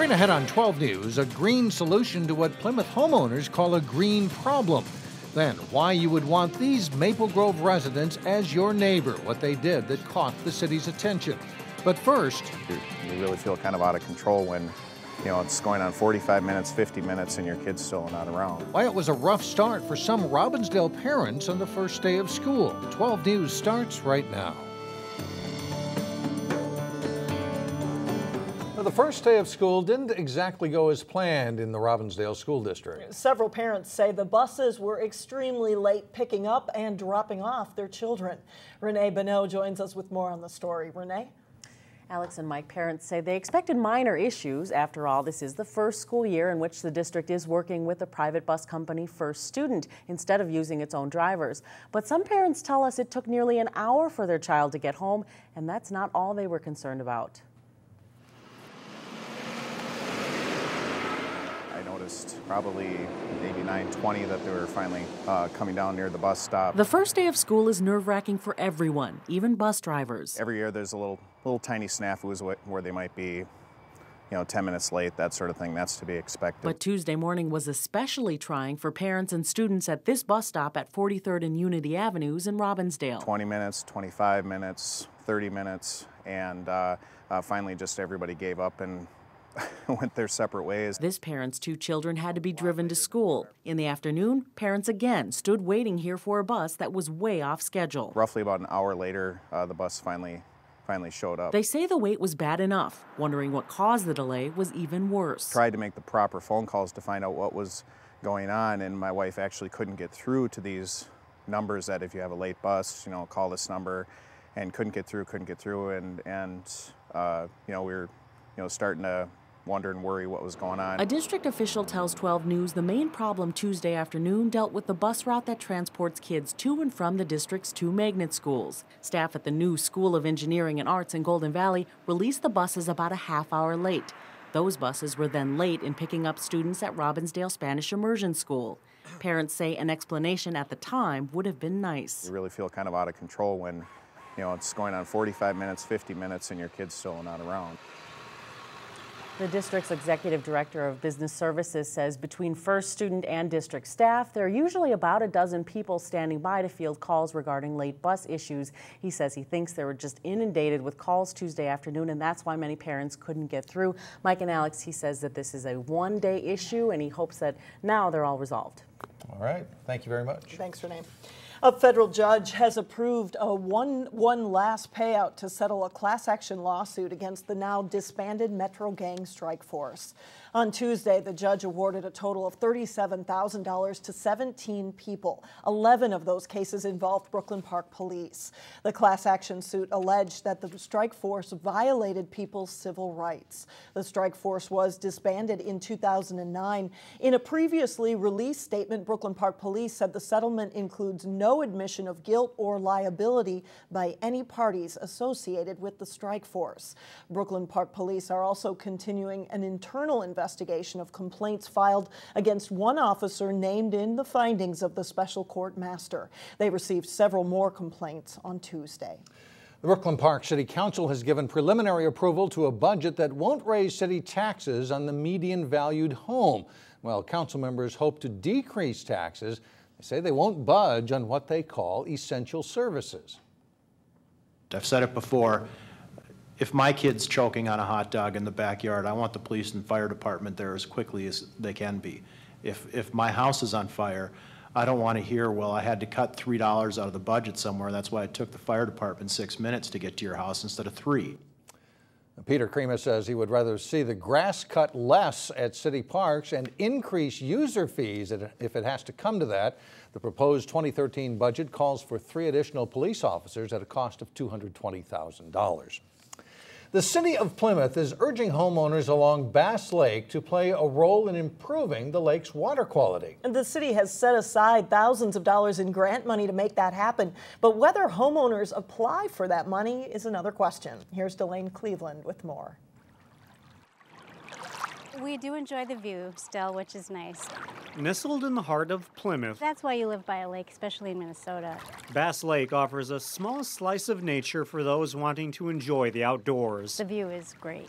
Straight ahead on 12 News, a green solution to what Plymouth homeowners call a green problem. Then, why you would want these Maple Grove residents as your neighbor, what they did that caught the city's attention. But first, you really feel kind of out of control when, it's going on 45 minutes, 50 minutes, and your kid's still not around. Why it was a rough start for some Robbinsdale parents on the first day of school. 12 News starts right now. The first day of school didn't exactly go as planned in the Robbinsdale School District. Several parents say the buses were extremely late picking up and dropping off their children. Renee Bonneau joins us with more on the story. Renee? Alex and Mike, parents say they expected minor issues. After all, this is the first school year in which the district is working with the private bus company First Student instead of using its own drivers. But some parents tell us it took nearly an hour for their child to get home, and that's not all they were concerned about. Probably maybe 9:20 that they were finally coming down near the bus stop. The first day of school is nerve-wracking for everyone, even bus drivers. Every year there's a little tiny snafus where they might be 10 minutes late, that sort of thing. That's to be expected. But Tuesday morning was especially trying for parents and students at this bus stop at 43rd and Unity Avenues in Robbinsdale. 20 minutes, 25 minutes, 30 minutes, and finally just everybody gave up and went their separate ways. This parent's two children had to be driven to school. In the afternoon, parents again stood waiting here for a bus that was way off schedule. Roughly about an hour later, the bus finally showed up. They say the wait was bad enough. Wondering what caused the delay was even worse. Tried to make the proper phone calls to find out what was going on, and my wife actually couldn't get through to these numbers that if you have a late bus, call this number, and couldn't get through, and we were, starting to wonder and worry what was going on. A district official tells 12 News the main problem Tuesday afternoon dealt with the bus route that transports kids to and from the district's two magnet schools. Staff at the new School of Engineering and Arts in Golden Valley released the buses about a half hour late. Those buses were then late in picking up students at Robbinsdale Spanish Immersion School. Parents say an explanation at the time would have been nice. You really feel kind of out of control when, it's going on 45 minutes, 50 minutes, and your kid's still not around. The district's executive director of business services says between First Student and district staff, there are usually about a dozen people standing by to field calls regarding late bus issues. He says he thinks they were just inundated with calls Tuesday afternoon, and that's why many parents couldn't get through. Mike and Alex, he says that this is a one-day issue, and he hopes that now they're all resolved. All right. Thank you very much. Thanks, Renee. A federal judge has approved a one last payout to settle a class action lawsuit against the now disbanded Metro Gang Strike Force. On Tuesday, the judge awarded a total of $37,000 to 17 people. 11 of those cases involved Brooklyn Park Police. The class action suit alleged that the strike force violated people's civil rights. The strike force was disbanded in 2009. In a previously released statement, Brooklyn Park Police said the settlement includes no admission of guilt or liability by any parties associated with the strike force. Brooklyn Park Police are also continuing an internal investigation of complaints filed against one officer named in the findings of the special court master. They received several more complaints on Tuesday. The Brooklyn Park City Council has given preliminary approval to a budget that won't raise city taxes on the median valued home. Well, council members hope to decrease taxes. They say they won't budge on what they call essential services. I've said it before. If my kid's choking on a hot dog in the backyard, I want the police and fire department there as quickly as they can be. If my house is on fire, I don't want to hear, well, I had to cut $3 out of the budget somewhere. That's why it took the fire department 6 minutes to get to your house instead of 3. Peter Crema says he would rather see the grass cut less at city parks and increase user fees if it has to come to that. The proposed 2013 budget calls for 3 additional police officers at a cost of $220,000. The city of Plymouth is urging homeowners along Bass Lake to play a role in improving the lake's water quality. And the city has set aside thousands of dollars in grant money to make that happen. But whether homeowners apply for that money is another question. Here's Delane Cleveland with more. We do enjoy the view still, which is nice. Nestled in the heart of Plymouth, That's why you live by a lake, especially in Minnesota. Bass Lake offers a small slice of nature for those wanting to enjoy the outdoors. The view is great.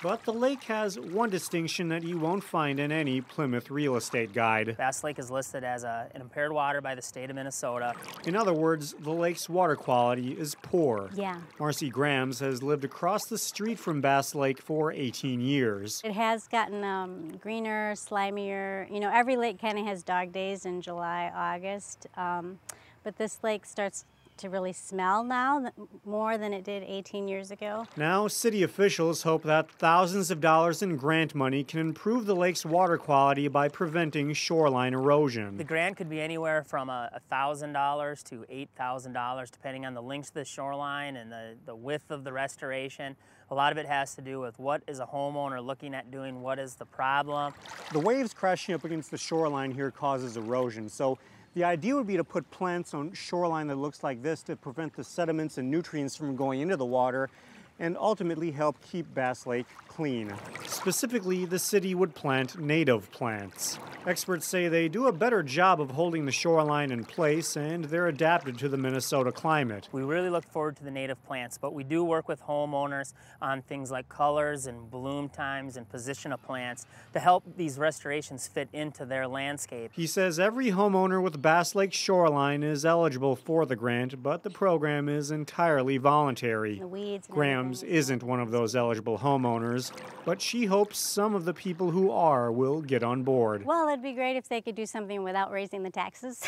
But the lake has one distinction that you won't find in any Plymouth real estate guide. Bass Lake is listed as an impaired water by the state of Minnesota. In other words, the lake's water quality is poor. Yeah. Marcy Grams has lived across the street from Bass Lake for 18 years. It has gotten greener, slimier. You know, every lake kind of has dog days in July, August. But this lake starts to really smell now more than it did 18 years ago. Now, city officials hope that thousands of dollars in grant money can improve the lake's water quality by preventing shoreline erosion. The grant could be anywhere from $1,000 to $8,000, depending on the length of the shoreline and the width of the restoration. A lot of it has to do with what is a homeowner looking at doing, what is the problem. The waves crashing up against the shoreline here causes erosion, so the idea would be to put plants on shoreline that looks like this to prevent the sediments and nutrients from going into the water and ultimately help keep Bass Lake clean. Specifically, the city would plant native plants. Experts say they do a better job of holding the shoreline in place, and they're adapted to the Minnesota climate. We really look forward to the native plants, but we do work with homeowners on things like colors and bloom times and position of plants to help these restorations fit into their landscape. He says every homeowner with Bass Lake shoreline is eligible for the grant, but the program is entirely voluntary. The weeds. Grams isn't one of those eligible homeowners, but she hopes some of the people who are will get on board. Well, it'd be great if they could do something without raising the taxes.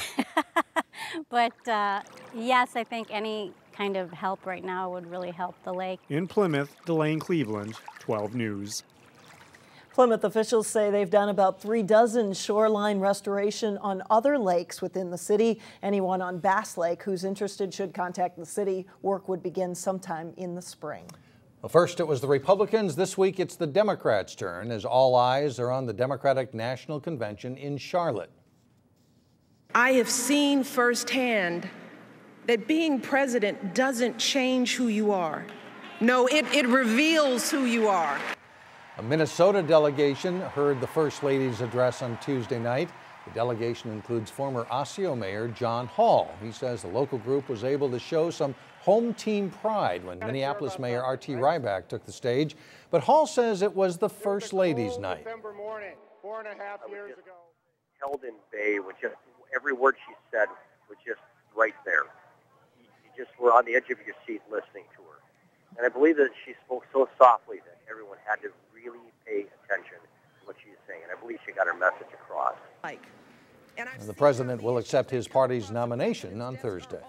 But yes, I think any kind of help right now would really help the lake. In Plymouth, Delane Cleveland, 12 News. Plymouth officials say they've done about 36 shoreline restoration on other lakes within the city. Anyone on Bass Lake who's interested should contact the city. Work would begin sometime in the spring. Well, first it was the Republicans. This week it's the Democrats' turn as all eyes are on the Democratic National Convention in Charlotte. I have seen firsthand that being president doesn't change who you are. No, it reveals who you are. A Minnesota delegation heard the First Lady's address on Tuesday night. The delegation includes former Osseo Mayor John Hall. He says the local group was able to show some home team pride when Minneapolis Mayor R.T. Ryback took the stage. But Hall says it was the First Lady's night. November morning, 4.5 years ago. Held in bay with just every word she said was just right there. You just were on the edge of your seat listening to her. And I believe that she spoke so softly that everyone had to really pay attention to what she was saying. And I believe she got her message across. And the president will accept his party's nomination on Thursday.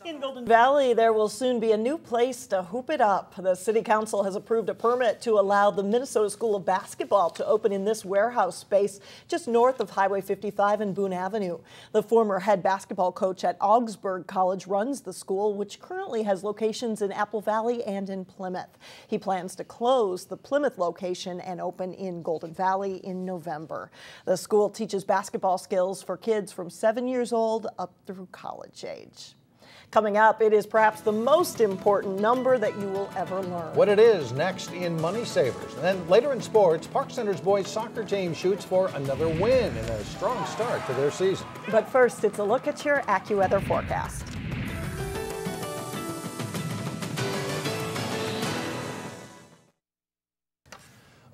In Golden Valley, there will soon be a new place to hoop it up. The City Council has approved a permit to allow the Minnesota School of Basketball to open in this warehouse space just north of Highway 55 and Boone Avenue. The former head basketball coach at Augsburg College runs the school, which currently has locations in Apple Valley and in Plymouth. He plans to close the Plymouth location and open in Golden Valley in November. The school teaches basketball skills for kids from 7 years old up through college age. Coming up, it is perhaps the most important number that you will ever learn. What it is next in Money Savers. And then later in sports, Park Center's boys soccer team shoots for another win and a strong start to their season. But first, it's a look at your AccuWeather forecast.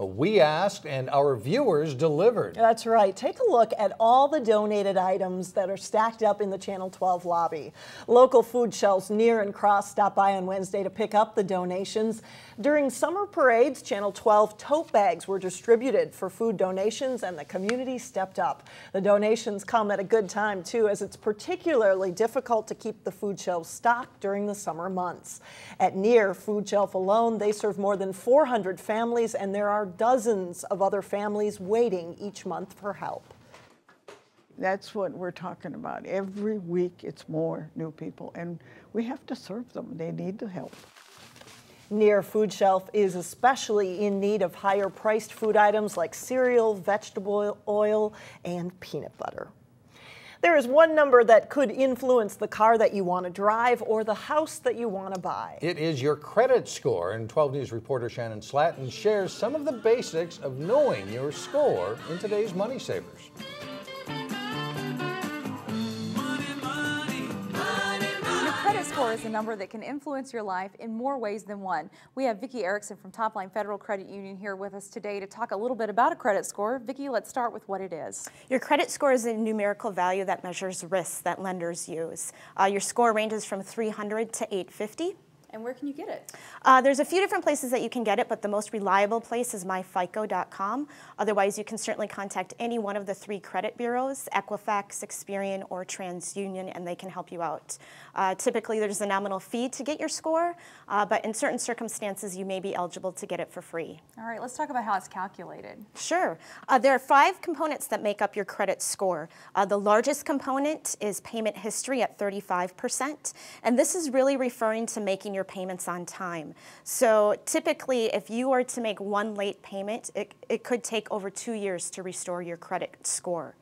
We asked and our viewers delivered. That's right. Take a look at all the donated items that are stacked up in the Channel 12 lobby. Local food shelves near and cross stopped by on Wednesday to pick up the donations. During summer parades, Channel 12 tote bags were distributed for food donations and the community stepped up. The donations come at a good time too, as it's particularly difficult to keep the food shelves stocked during the summer months. At Near Food Shelf alone, they serve more than 400 families, and there are dozens of other families waiting each month for help. That's what we're talking about. Every week it's more new people, and we have to serve them. They need the help. Near Food Shelf is especially in need of higher priced food items like cereal, vegetable oil, and peanut butter. There is one number that could influence the car that you want to drive or the house that you want to buy. It is your credit score, and 12 News reporter Shannon Slatton shares some of the basics of knowing your score in today's Money Savers. Your credit score score is a number that can influence your life in more ways than one. We have Vicki Erickson from Top Line Federal Credit Union here with us today to talk a little bit about a credit score. Vicki, let's start with what it is. Your credit score is a numerical value that measures risks that lenders use. Your score ranges from 300 to 850. And where can you get it? There's a few different places that you can get it, but the most reliable place is myfico.com. Otherwise, you can certainly contact any one of the 3 credit bureaus, Equifax, Experian, or TransUnion, and they can help you out. Typically, there's a nominal fee to get your score, but in certain circumstances, you may be eligible to get it for free. All right, let's talk about how it's calculated. Sure. There are 5 components that make up your credit score. The largest component is payment history at 35%, and this is really referring to making your payments on time. So typically, if you are to make one late payment, it could take over 2 years to restore your credit score.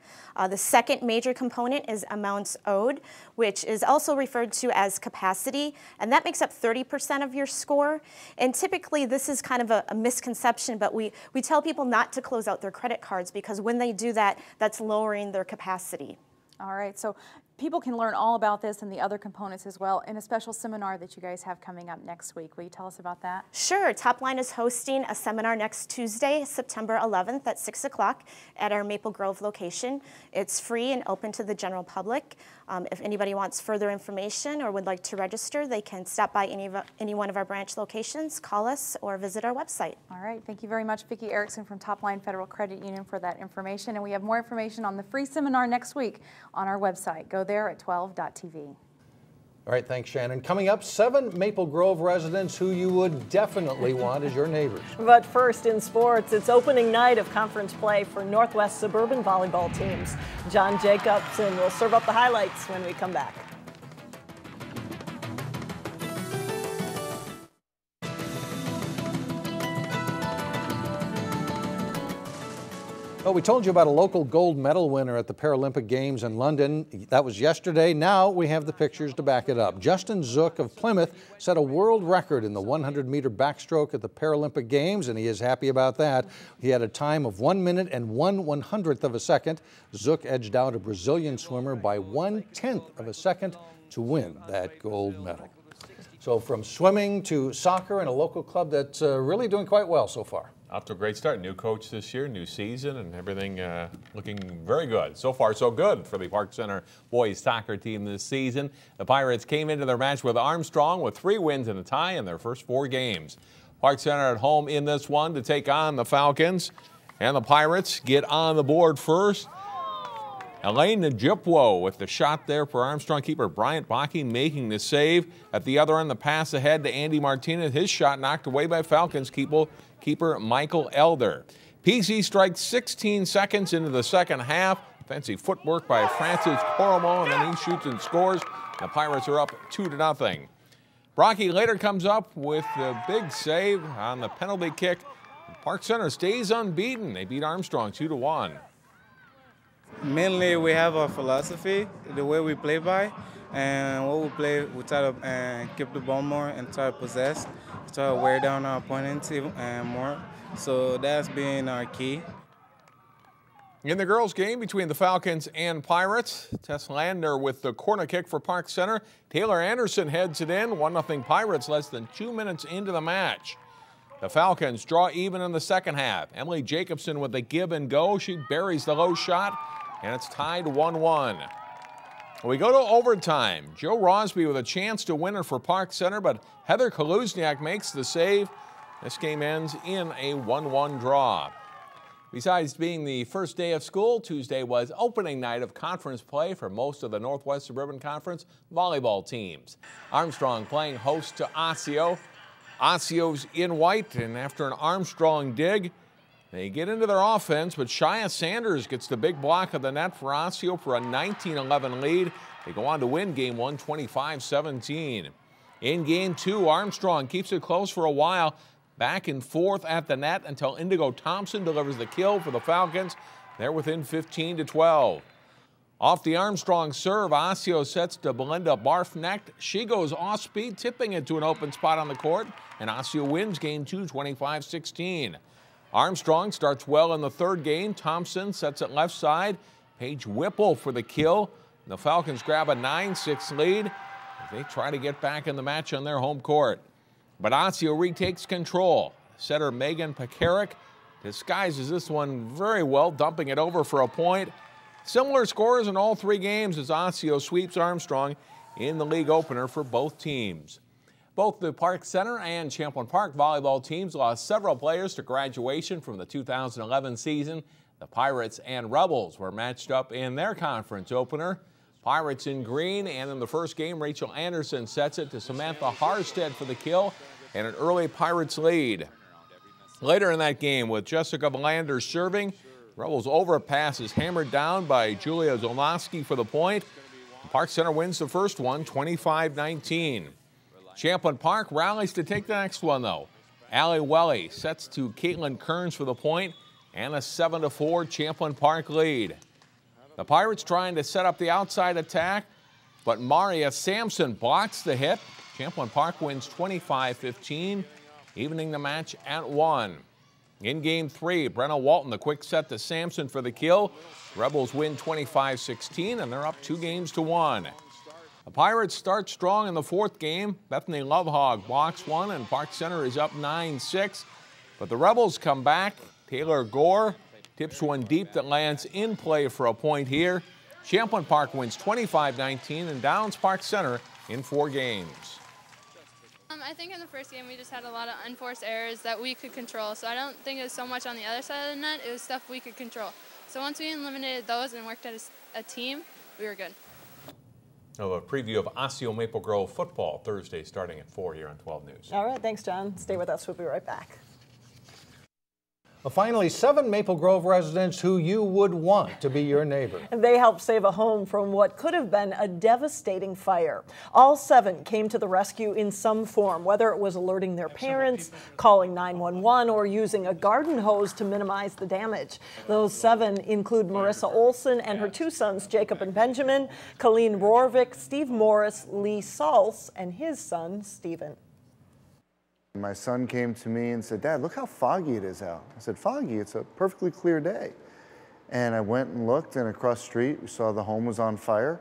The second major component is amounts owed, which is also referred to as capacity, and that makes up 30% of your score. And typically, this is kind of a misconception, but we tell people not to close out their credit cards because when they do that, that's lowering their capacity. All right, so people can learn all about this and the other components as well in a special seminar that you guys have coming up next week. Will you tell us about that? Sure. Top Line is hosting a seminar next Tuesday, September 11th at 6 o'clock at our Maple Grove location. It's free and open to the general public. If anybody wants further information or would like to register, they can stop by any one of our branch locations, call us, or visit our website. All right. Thank you very much, Vicki Erickson from Top Line Federal Credit Union, for that information. And we have more information on the free seminar next week on our website. Go there at 12.tv. All right, thanks, Shannon. Coming up, 7 Maple Grove residents who you would definitely want as your neighbors. But first, in sports, it's opening night of conference play for Northwest Suburban volleyball teams. John Jacobson will serve up the highlights when we come back. Well, we told you about a local gold medal winner at the Paralympic Games in London. That was yesterday. Now we have the pictures to back it up. Justin Zook of Plymouth set a world record in the 100-meter backstroke at the Paralympic Games, and he is happy about that. He had a time of 1 minute and 1/100th of a second. Zook edged out a Brazilian swimmer by 1/10 of a second to win that gold medal. So from swimming to soccer and a local club that's really doing quite well so far. Off to a great start. New coach this year, new season, and everything looking very good. So far, so good for the Park Center boys soccer team this season. The Pirates came into their match with Armstrong with 3 wins and a tie in their first 4 games. Park Center at home in this one to take on the Falcons. And the Pirates get on the board first. Elaine Najipwo with the shot there for Armstrong keeper Bryant Bakke making the save. At the other end, the pass ahead to Andy Martinez. His shot knocked away by Falcons keeper Michael Elder. PZ strikes 16 seconds into the second half. Fancy footwork by Francis Coromo, and then he shoots and scores. The Pirates are up 2-0. Bakke later comes up with the big save on the penalty kick. Park Center stays unbeaten. They beat Armstrong 2-1. Mainly, we have a philosophy, the way we play by, and what we play, we try to keep the ball more and try to possess, try to wear down our opponents even more. So that's been our key. In the girls' game between the Falcons and Pirates, Tess Landner with the corner kick for Park Center. Taylor Anderson heads it in. 1-0 Pirates less than 2 minutes into the match. The Falcons draw even in the second half. Emily Jacobson with the give and go. She buries the low shot, and it's tied 1-1. We go to overtime. Joe Rosby with a chance to win it for Park Center, but Heather Kaluzniak makes the save. This game ends in a 1-1 draw. Besides being the first day of school, Tuesday was opening night of conference play for most of the Northwest Suburban Conference volleyball teams. Armstrong playing host to Osseo. Osseo's in white, and after an Armstrong dig, they get into their offense, but Shia Sanders gets the big block of the net for Osseo for a 19-11 lead. They go on to win game 1, 25-17. In game 2, Armstrong keeps it close for a while, back and forth at the net until Indigo Thompson delivers the kill for the Falcons. They're within 15-12. Off the Armstrong serve, Osseo sets to Belinda Barfknecht. She goes off speed, tipping it to an open spot on the court, and Osseo wins game 2, 25-16. Armstrong starts well in the third game. Thompson sets it left side. Paige Whipple for the kill. The Falcons grab a 9-6 lead. They try to get back in the match on their home court. But Osseo retakes control. Setter Megan Pekarik disguises this one very well, dumping it over for a point. Similar scores in all three games as Osseo sweeps Armstrong in the league opener for both teams. Both the Park Center and Champlain Park volleyball teams lost several players to graduation from the 2011 season. The Pirates and Rebels were matched up in their conference opener. Pirates in green, and in the first game, Rachel Anderson sets it to Samantha Harstead for the kill and an early Pirates lead. Later in that game, with Jessica Valander serving, Rebels overpass is hammered down by Julia Zolnowski for the point. Park Center wins the first one, 25-19. Champlain Park rallies to take the next one, though. Allie Welly sets to Caitlin Kearns for the point and a 7-4 Champlain Park lead. The Pirates trying to set up the outside attack, but Maria Sampson blocks the hit. Champlain Park wins 25-15, evening the match at 1. In Game 3, Brenna Walton the quick set to Sampson for the kill. Rebels win 25-16, and they're up 2-1. The Pirates start strong in the fourth game. Bethany Lovehog blocks one, and Park Center is up 9-6. But the Rebels come back. Taylor Gore tips one deep that lands in play for a point here. Champlain Park wins 25-19 and downs Park Center in 4 games. I think in the first game we just had a lot of unforced errors that we could control. So I don't think it was so much on the other side of the net. It was stuff we could control. So once we eliminated those and worked as a team, we were good. Now a preview of Osseo Maple Grove football Thursday starting at 4 here on 12 News. All right, thanks, John. Stay with us. We'll be right back. Finally, 7 Maple Grove residents who you would want to be your neighbor. They helped save a home from what could have been a devastating fire. All 7 came to the rescue in some form, whether it was alerting their parents, calling 911, or using a garden hose to minimize the damage. Those 7 include Marissa Olson and her 2 sons, Jacob and Benjamin, Colleen Rorvik, Steve Morris, Lee Salz, and his son, Stephen. My son came to me and said, "Dad, look how foggy it is out." I said, "Foggy? It's a perfectly clear day." And I went and looked, and across the street, we saw the home was on fire.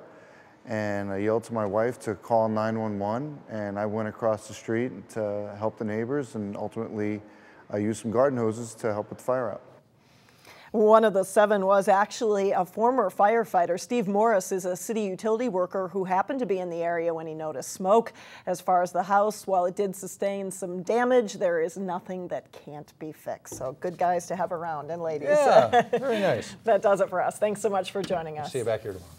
And I yelled to my wife to call 911, and I went across the street to help the neighbors, and ultimately I used some garden hoses to help put the fire out. One of the 7 was actually a former firefighter. Steve Morris is a city utility worker who happened to be in the area when he noticed smoke. As far as the house, while it did sustain some damage, there is nothing that can't be fixed. So good guys to have around, and ladies. Yeah, very nice. That does it for us. Thanks so much for joining us. See you back here tomorrow.